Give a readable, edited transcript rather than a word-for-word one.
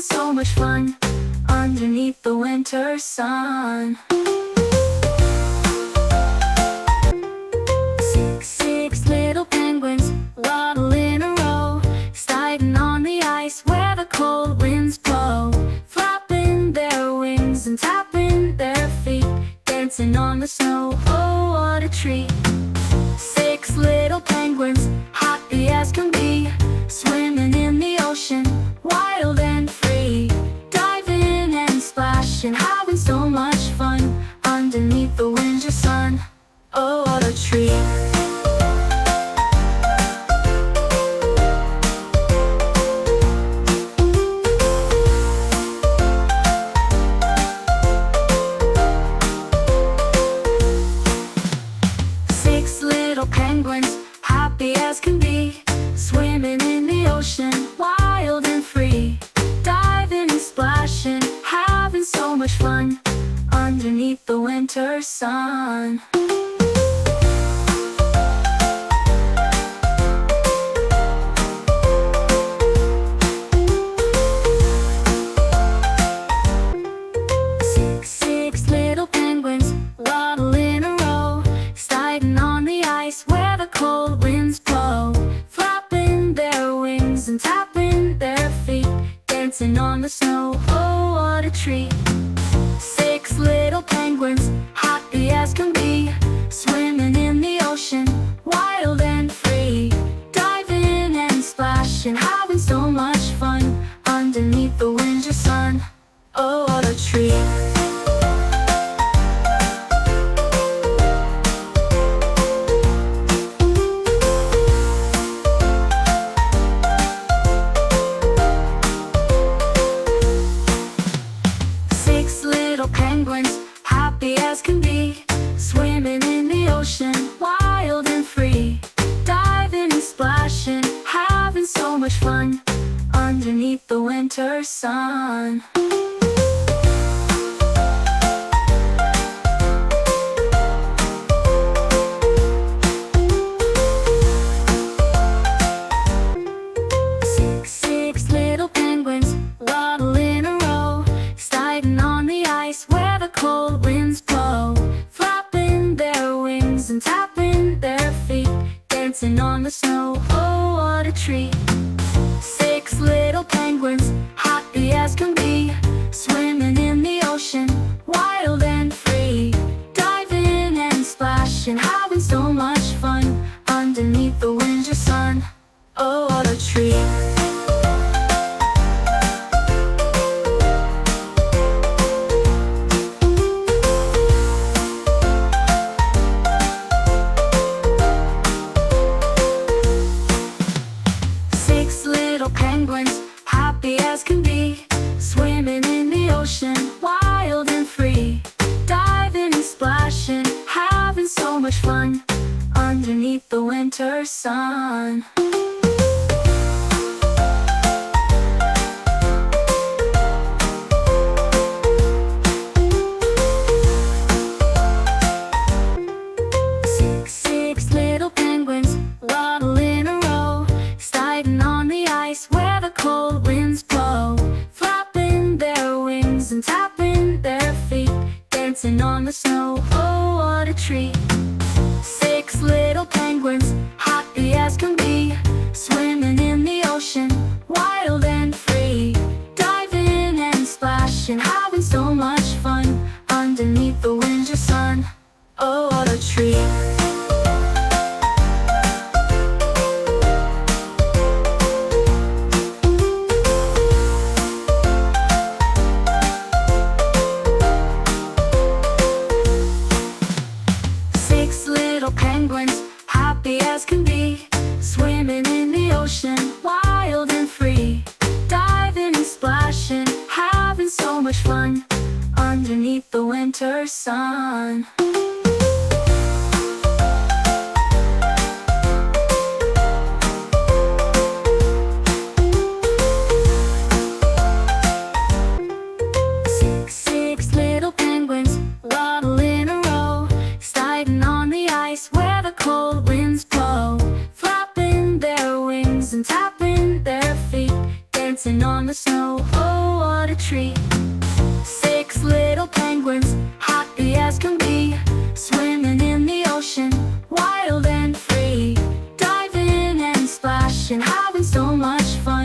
having so much fun underneath the winter sun. Six little penguins waddle in a row, sliding on the ice where the cold winds blow, flapping their wings and tapping their feet, dancing on the snow. Oh, what a treat! Six little penguins, happy as can be, swimming in the ocean, wild and free, diving and splashing, having so much fun underneath the winter sun. Oh, what a treat! Six little penguins, happy as can be, swimming in the ocean, wild and free, diving and splashing, having so much fun underneath the winter sun. Six little penguins waddle in a row, sliding on the ice where the cold winds blow, flapping their wings and tapping their feet, dancing on the snow. Oh, what a treat! Six little penguins, happy as can be, swimming in the ocean, wild and free, diving and splashing, having so much fun underneath the winter sun. Oh, what a treat! Six little penguins, happy as can be, swimming in the ocean, wild and free, diving and splashing, having so much fun underneath the winter sun. Six little penguins waddle in a row, sliding on the ice where the cold winds blow, flapping their wings and tapping their feet, dancing on the snow. Oh, what a treat! Six little penguins, happy as can be, swimming in the ocean, wild and free, diving and splashing, having so much fun underneath the winter sun. Oh, what a treat! Six little penguins, happy as can be, swimming in the ocean, wild and free, diving and splashing, having so much fun underneath the winter sun. Six little penguins waddle in a row, sliding on the ice where the cold winds blow, flapping their wings and tapping their feet, dancing on the snow. Oh, what a treat! Six little penguins, happy as can be, swimming in the ocean, wild and free, diving and splashing, having so much fun underneath the winter sun. Oh, what a treat! Six little penguins, happy as can be, swimming in the ocean, wild and free, diving and splashing, having so much fun underneath the winter sun. Six little penguins waddle in a row, sliding on the ice where the cold winds blow, flapping their wings and tapping their feet, dancing on the snow. Oh, what a treat. 6 little penguins, happy as can be, swimming in the ocean, wild and free, diving and splashing, having so much fun.